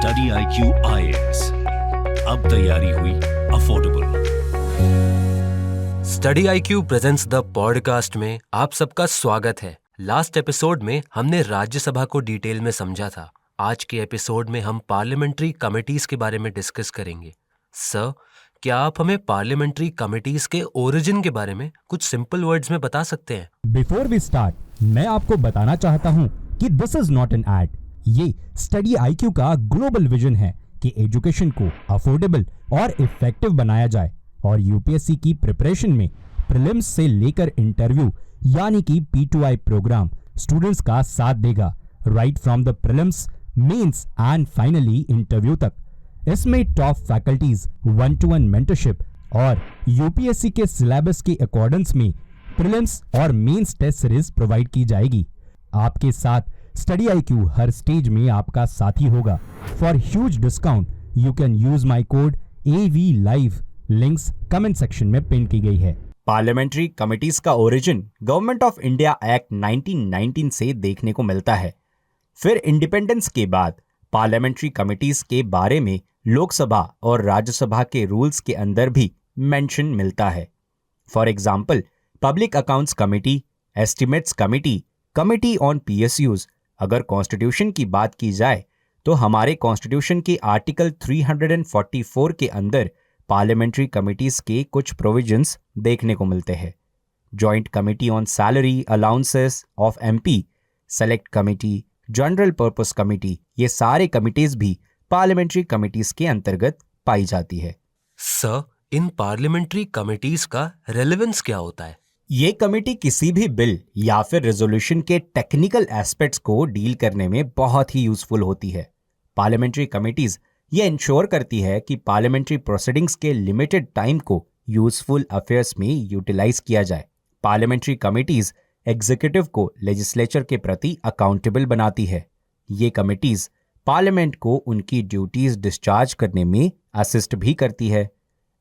Study IQ IAS, अब तैयारी हुई affordable. Study IQ presents the podcast में आप सबका स्वागत है। लास्ट एपिसोड में हमने राज्यसभा को डिटेल में समझा था। आज के एपिसोड में हम पार्लियामेंट्री कमिटीज के बारे में डिस्कस करेंगे। सर, क्या आप हमें पार्लियामेंट्री कमिटीज के ओरिजिन के बारे में कुछ सिंपल वर्ड्स में बता सकते हैं? बिफोर वी स्टार्ट, मैं आपको बताना चाहता हूं कि this is not an ad. ये स्टडी IQ का ग्लोबल विजन है कि एजुकेशन को अफोर्डेबल और इफेक्टिव बनाया जाए और यूपीएससी की प्रिपरेशन में प्रीलिम्स से लेकर इंटरव्यू यानी कि P2I प्रोग्राम स्टूडेंट्स का साथ देगा, right from the prelims, mains and finally interview तक। इसमें टॉप फैकल्टीज 1-to-1 मेंटरशिप और यूपीएससी के सिलेबस के अकॉर्डेंस में प्रीलिम्स और मेंस टेस्ट सीरीज प्रोवाइड की जाएगी। आपके साथ स्टडी IQ हर स्टेज में आपका साथी होगा। For huge discount you can use my code AVLIVE। Links comment section में पिन की गई है। पार्लियामेंट्री कमिटीज का origin government of India act 1919 से देखने को मिलता है। फिर इंडिपेंडेंस के बाद पार्लियामेंट्री कमिटीज के बारे में लोकसभा और राज्यसभा के रूल्स के अंदर भी मेंशन मिलता है। For example, public accounts committee, estimates committee, committee on PSUs। अगर कॉन्स्टिट्यूशन की बात की जाए तो हमारे कॉन्स्टिट्यूशन के आर्टिकल 344 के अंदर पार्लियामेंट्री कमिटीज के कुछ प्रोविजंस देखने को मिलते हैं। Joint committee on salary allowances of MP, select committee, general purpose committee, ये सारे कमिटीज भी पार्लियामेंट्री कमिटीज के अंतर्गत पाई जाती है। सर, इन पार्लियामेंट्री कमिटीज का रेलेवेंस क्या होता है? ये कमेटी किसी भी बिल या फिर रेजोल्यूशन के टेक्निकल एस्पेक्ट्स को डील करने में बहुत ही यूजफुल होती है। पार्लियामेंट्री कमिटीज ये इंश्योर करती है कि पार्लियामेंट्री प्रोसीडिंग्स के लिमिटेड टाइम को यूजफुल अफेयर्स में यूटिलाइज किया जाए। पार्लियामेंट्री कमिटीज एग्जीक्यूटिव को लेजिस्लेचर के प्रति अकाउंटेबल बनाती है। ये कमिटीज पार्लियामेंट को उनकी ड्यूटीज डिस्चार्ज करने में असिस्ट भी करती है।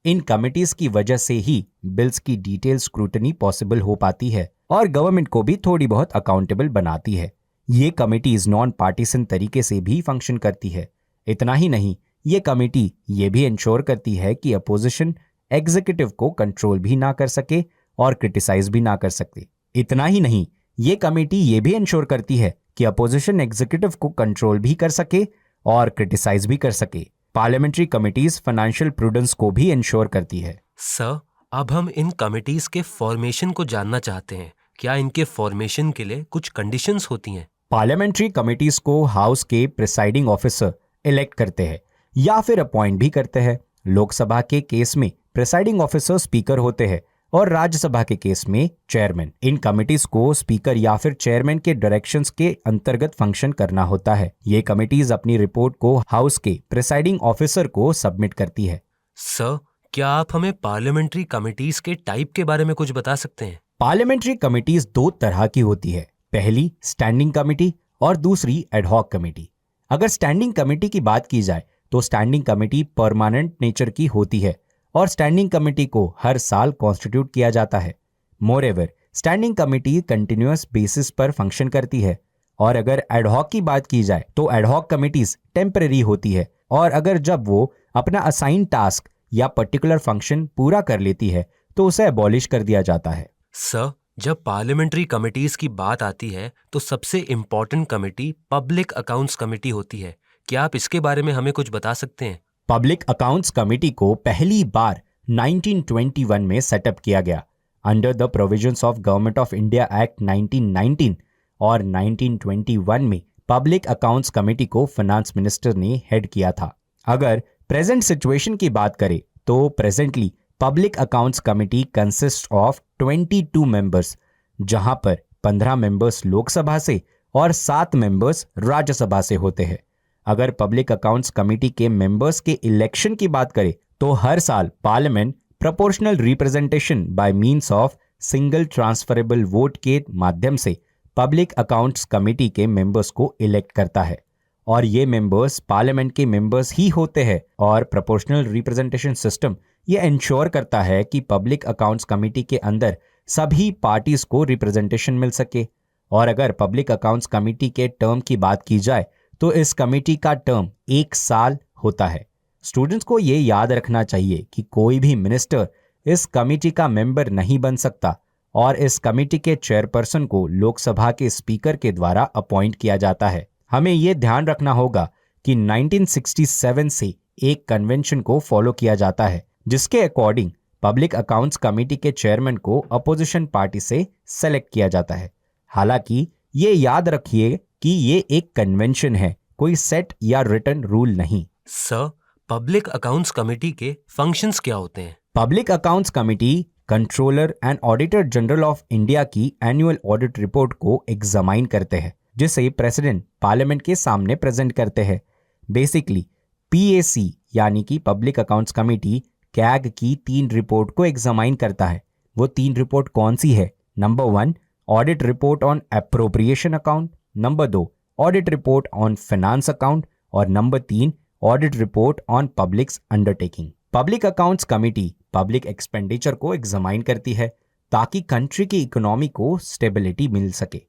इन कमिटीज की वजह से ही बिल्स की डिटेल स्क्रूटनी पॉसिबल हो पाती है और गवर्नमेंट को भी थोड़ी बहुत अकाउंटेबल बनाती है। ये कमिटीज नॉन पार्टीसन तरीके से भी फंक्शन करती है। इतना ही नहीं, ये कमेटी ये भी इंश्योर करती है कि अपोजिशन एग्जीक्यूटिव को कंट्रोल भी ना कर सके और क्रिटिसाइज भी ना कर सके। इतना ही नहीं, ये कमेटी ये भी इंश्योर करती है कि अपोजिशन एग्जीक्यूटिव को कंट्रोल भी कर सके और क्रिटिसाइज भी कर सके। पार्लियामेंट्री कमिटीज फाइनेंशियल प्रूडेंस को भी इंश्योर करती है। सर, अब हम इन कमिटीज के फॉर्मेशन को जानना चाहते हैं। क्या इनके फॉर्मेशन के लिए कुछ कंडीशंस होती हैं? पार्लियामेंट्री कमिटीज को हाउस के प्रिसाइडिंग ऑफिसर इलेक्ट करते हैं या फिर अपॉइंट भी करते हैं। लोकसभा के केस में प्रिसाइडिंग ऑफिसर स्पीकर होते हैं और राज्यसभा के केस में चेयरमैन। इन कमिटीज को स्पीकर या फिर चेयरमैन के डायरेक्शंस के अंतर्गत फंक्शन करना होता है। ये कमिटीज अपनी रिपोर्ट को हाउस के प्रिसाइडिंग ऑफिसर को सबमिट करती है। सर, क्या आप हमें पार्लियामेंट्री कमिटीज के टाइप के बारे में कुछ बता सकते हैं? पार्लियामेंट्री कमिटीज दो तरह की होती है। पहली स्टैंडिंग कमेटी और दूसरी एडहॉक कमेटी। अगर स्टैंडिंग कमेटी की बात की जाए तो स्टैंडिंग कमेटी परमानेंट नेचर की होती है और स्टैंडिंग कमेटी को हर साल कॉन्स्टिट्यूट किया जाता है। Moreover, standing committee continuous basis पर फंक्शन करती है। और अगर एडहॉक की बात की जाए तो एडहॉक कमिटीज टेम्पररी होती है और अगर जब वो अपना असाइन टास्क या पर्टिकुलर फंक्शन पूरा कर लेती है तो उसे अबॉलिश कर दिया जाता है। सर, जब पार्लियामेंट्री कमिटीज की बात आती है तो सबसे important committee public accounts committee होती है। क्या आप इसके बारे में हमें कुछ बता सकते हैं? पब्लिक अकाउंट्स कमेटी को पहली बार 1921 में सेटअप किया गया under the provisions of government of India act 1919 और 1921 में पब्लिक अकाउंट्स कमेटी को फाइनेंस मिनिस्टर ने हेड किया था। अगर प्रेजेंट सिचुएशन की बात करें तो presently public accounts committee consist of 22 members, जहां पर 15 मेंबर्स लोकसभा से और 7 मेंबर्स राज्यसभा से होते हैं। अगर पब्लिक अकाउंट्स कमेटी के मेंबर्स के इलेक्शन की बात करें तो हर साल parliament proportional representation by means of single transferable vote के माध्यम से पब्लिक अकाउंट्स कमेटी के मेंबर्स को इलेक्ट करता है और ये मेंबर्स पार्लियामेंट के मेंबर्स ही होते हैं। और प्रोपोर्शनल रिप्रेजेंटेशन सिस्टम ये इंश्योर करता है कि पब्लिक अकाउंट्स कमेटी के अंदर सभी पार्टीज को रिप्रेजेंटेशन मिल सके। और अगर पब्लिक अकाउंट्स कमेटी के टर्म की बात की जाए तो इस कमेटी का टर्म 1 साल होता है। स्टूडेंट्स को ये याद रखना चाहिए कि कोई भी मिनिस्टर इस कमेटी का मेंबर नहीं बन सकता और इस कमेटी के चेयरपर्सन को लोकसभा के स्पीकर के द्वारा अपॉइंट किया जाता है। हमें ये ध्यान रखना होगा कि 1967 से एक कन्वेंशन को फॉलो किया जाता है जिसके अकॉर्डिंग पब्लिक अकाउंट्स कमेटी के चेयरमैन को अपोजिशन पार्टी से सेलेक्ट किया जाता है। हालांकि ये याद रखिए कि ये एक कन्वेंशन है, कोई सेट या रिटन रूल नहीं। सर, पब्लिक अकाउंट्स कमेटी के फंक्शंस क्या होते हैं? Public accounts committee controller and auditor general of India की एनुअल ऑडिट रिपोर्ट को एग्जामाइन करते हैं, जिसे प्रेसिडेंट पार्लियामेंट के सामने प्रेजेंट करते हैं। बेसिकली पीएसी यानी कि पब्लिक अकाउंट्स कमेटी कैग की 3 रिपोर्ट को एग्जामाइन करता है। वो 3 रिपोर्ट कौन सी है? Number 1 audit report on appropriation account, number 2 audit report on finance account और number 3 audit report on publics undertaking. Public accounts committee public expenditure को एग्जामाइन करती है ताकि कंट्री की इकोनॉमी को स्टेबिलिटी मिल सके।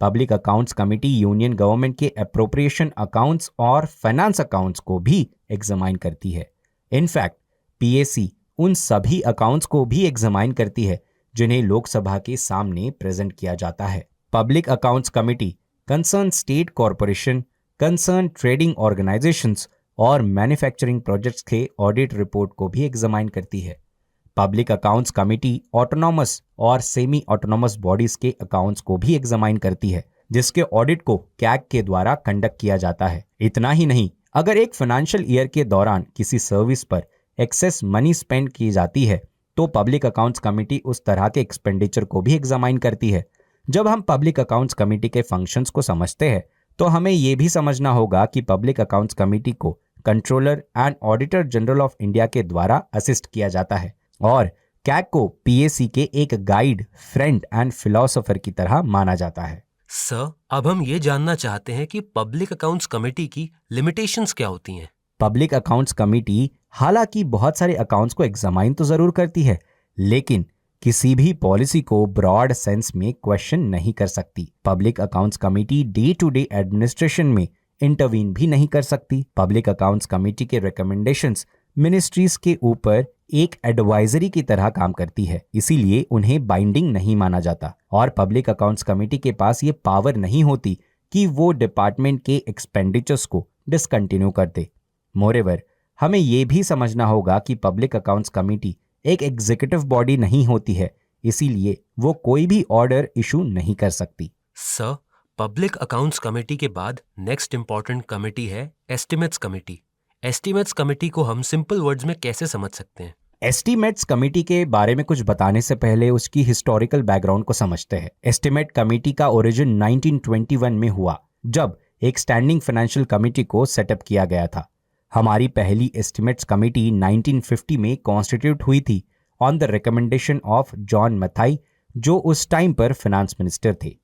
Public accounts committee union government के appropriation accounts और फाइनेंस अकाउंट्स को भी एग्जामाइन करती है। इनफैक्ट पीएसी उन सभी अकाउंट्स को भी एग्जामाइन करती है जिन्हें लोकसभा के सामने प्रेजेंट किया जाता है। Public accounts committee concern state corporation, concern trading organisations और मैन्युफैक्चरिंग प्रोजेक्ट्स के ऑडिट रिपोर्ट को भी एग्जामाइन करती है। पब्लिक अकाउंट्स कमेटी ऑटोनॉमस और सेमी ऑटोनॉमस बॉडीज के अकाउंट्स को भी एग्जामाइन करती है जिसके ऑडिट को कैग के द्वारा कंडक्ट किया जाता है। इतना ही नहीं, अगर एक फाइनेंशियल ईयर के दौरान किसी सर्विस पर एक्सेस मनी स्पेंड की जाती है तो पब्लिक अकाउंट्स कमेटी उस तरह के एक्सपेंडिचर को भी एग्जामाइन करती है। जब हम पब्लिक अकाउंट्स कमेटी के फंक्शंस को समझते हैं तो हमें यह भी समझना होगा कि पब्लिक अकाउंट्स कमेटी को controller and auditor general of India के द्वारा असिस्ट किया जाता है और कैग को पीएसी के एक गाइड, फ्रेंड एंड फिलोसोफर की तरह माना जाता है। सर, अब हम ये जानना चाहते हैं कि पब्लिक अकाउंट्स कमेटी की लिमिटेशंस क्या होती हैं? पब्लिक अकाउंट्स कमेटी हालांकि बहुत सारे अकाउंट्स को एग्जामाइन तो जरूर करती है, लेकिन किसी भी पॉलिसी को ब्रॉड सेंस में क्वेश्चन नहीं कर सकती। Public accounts committee day to day administration में इंटरवीन भी नहीं कर सकती। पब्लिक अकाउंट्स कमेटी के रिकमेंडेशंस मिनिस्ट्रीज के ऊपर एक एडवाइजरी की तरह काम करती है, इसीलिए उन्हें बाइंडिंग नहीं माना जाता और पब्लिक अकाउंट्स कमेटी के पास ये पावर नहीं होती कि वो डिपार्टमेंट के एक्सपेंडिचर्स को डिसकंटिन्यू कर दे। मोरेवर, हमें ये भी समझना होगा कि पब्लिक अकाउंट्स कमेटी एक एग्जीक्यूटिव बॉडी नहीं होती है, इसीलिए वो कोई भी ऑर्डर इशू नहीं कर सकती। सर, पब्लिक अकाउंट्स कमेटी के बाद नेक्स्ट इंपॉर्टेंट कमेटी है एस्टिमेट्स कमेटी। एस्टिमेट्स कमेटी को हम सिंपल वर्ड्स में कैसे समझ सकते हैं? एस्टिमेट्स कमेटी के बारे में कुछ बताने से पहले उसकी हिस्टोरिकल बैकग्राउंड को समझते हैं। एस्टिमेट कमेटी का ओरिजिन 1921 में हुआ जब एक स्टैंडिंग फाइनेंशियल कमेटी को सेटअप किया गया था। हमारी पहली एस्टिमेट्स कमेटी 1950 में कॉन्स्टिट्यूट हुई थी on the recommendation of John Mathai, जो उस टाइम पर फाइनेंस मिनिस्टर थे।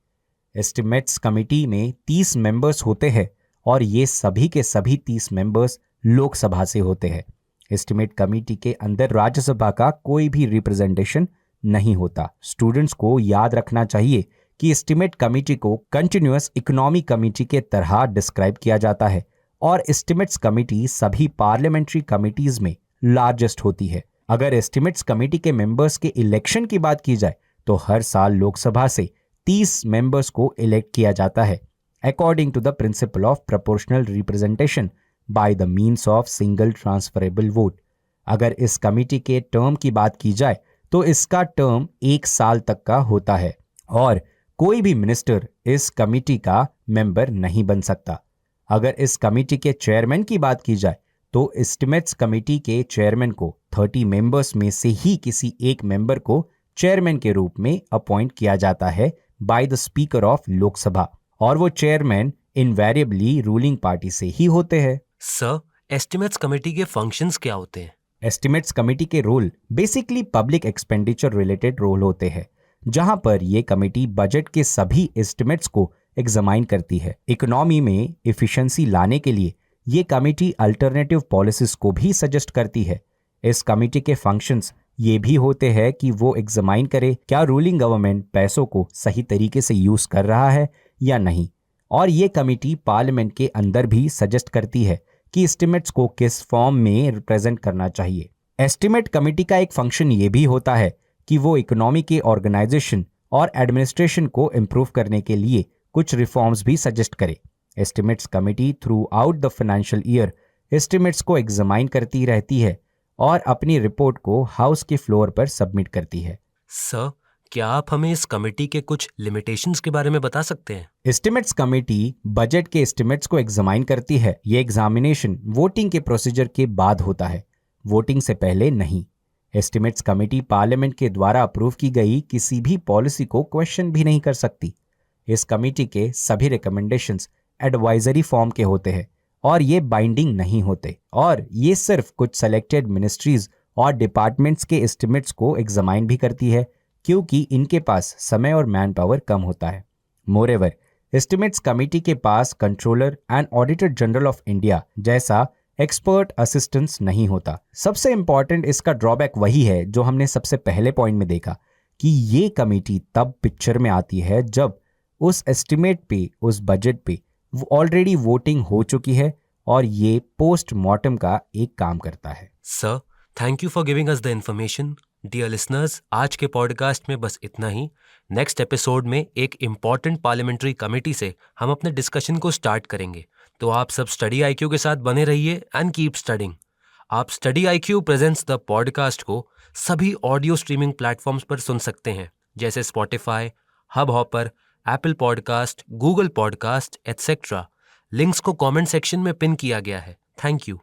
एस्टिमेट्स कमेटी में 30 मेंबर्स होते हैं और ये सभी के सभी 30 मेंबर्स लोकसभा से होते हैं। एस्टिमेट कमेटी के अंदर राज्यसभा का कोई भी रिप्रेजेंटेशन नहीं होता। स्टूडेंट्स को याद रखना चाहिए कि एस्टिमेट कमेटी को कंटिन्यूअस इकोनॉमी कमेटी के तरह डिस्क्राइब किया जाता है और एस्टिमेट्स कमेटी सभी पार्लियामेंट्री कमेटीज में लार्जेस्ट होती है। अगर एस्टिमेट्स कमेटी के मेंबर्स के इलेक्शन की बात की जाए तो हर साल लोकसभा से 30 मेंबर्स को इलेक्ट किया जाता है according to the principle of proportional representation by the means of single transferable vote. अगर इस कमेटी के टर्म की बात की जाए तो इसका टर्म 1 साल तक का होता है और कोई भी मिनिस्टर इस कमेटी का मेंबर नहीं बन सकता। अगर इस कमेटी के चेयरमैन की बात की जाए तो एस्टिमेट्स कमेटी के चेयरमैन को 30 मेंबर्स में से ही किसी एक मेंबर को चेयरमैन के रूप में अपॉइंट किया जाता है by the speaker of Lok Sabha और वो चेयरमैन इनवेरिएबली रूलिंग पार्टी से ही होते हैं। सर, एस्टिमेट्स कमेटी के फंक्शंस क्या होते हैं? एस्टिमेट्स कमेटी के role basically public expenditure related role होते हैं, जहां पर ये कमेटी बजट के सभी एस्टिमेट्स को एग्जामाइन करती है। इकोनॉमी में एफिशिएंसी लाने के लिए ये कमेटी अल्टरनेटिव पॉलिसीज को भी सजेस्ट करती है। इस कमेटी के फंक्शंस ये भी होते हैं कि वो एग्जामाइन करे क्या रूलिंग गवर्नमेंट पैसों को सही तरीके से यूज कर रहा है या नहीं। और ये कमिटी पार्लियामेंट के अंदर भी सजेस्ट करती है कि एस्टिमेट्स को किस फॉर्म में रिप्रेजेंट करना चाहिए। एस्टिमेट कमेटी का एक फंक्शन ये भी होता है कि वो इकोनॉमी के ऑर्गेनाइजेशन और एडमिनिस्ट्रेशन को इम्प्रूव करने के लिए कुछ रिफॉर्म्स भी सजेस्ट करे। Estimates committee through out the financial year estimates को एग्जामाइन करती रहती है और अपनी रिपोर्ट को हाउस के फ्लोर पर सबमिट करती है। सर, क्या आप हमें इस कमेटी के कुछ लिमिटेशंस के बारे में बता सकते हैं? एस्टिमेट्स कमेटी बजट के एस्टिमेट्स को एग्जामाइन करती है। ये एग्जामिनेशन वोटिंग के प्रोसीजर के बाद होता है, वोटिंग से पहले नहीं। एस्टिमेट्स कमेटी पार्लियामेंट के द्वारा अप्रूव की गई किसी भी पॉलिसी को क्वेश्चन भी नहीं कर सकती। इस कमेटी के सभी रिकमेंडेशंस एडवाइजरी फॉर्म के होते हैं और ये बाइंडिंग नहीं होते, और ये सिर्फ कुछ सेलेक्टेड मिनिस्ट्रीज और डिपार्टमेंट्स के एस्टिमेट्स को एग्जामाइन भी करती है, क्योंकि इनके पास समय और मैन पावर कम होता है। मोरेवर, एस्टिमेट्स कमेटी के पास controller and auditor general of India जैसा एक्सपर्ट असिस्टेंस नहीं होता। सबसे इंपॉर्टेंट इसका ड्रॉबैक वही है जो हमने सबसे पहले पॉइंट में देखा, कि ये कमेटी तब पिक्चर में आती है जब उस एस्टिमेट पे, उस बजट पे ऑलरेडी वोटिंग हो चुकी है, और ये पोस्टमार्टम का एक काम करता है। Sir, thank you for giving us the information. Dear listeners, आज के पॉडकास्ट में बस इतना ही। नेक्स्ट एपिसोड में एक इम्पॉर्टेंट पार्लियामेंट्री कमेटी से हम अपने डिस्कशन को स्टार्ट करेंगे, तो आप सब स्टडी आईक्यू के साथ बने रहिए एंड कीप स्टडिंग। आप study IQ presents the podcast को सभी ऑडियो स्ट्रीमिंग प्लेटफॉर्म्स पर सुन सकते हैं, जैसे Spotify, hub hopper, Apple podcast, Google podcast etcetera. Links को कमेंट सेक्शन में पिन किया गया है। Thank you.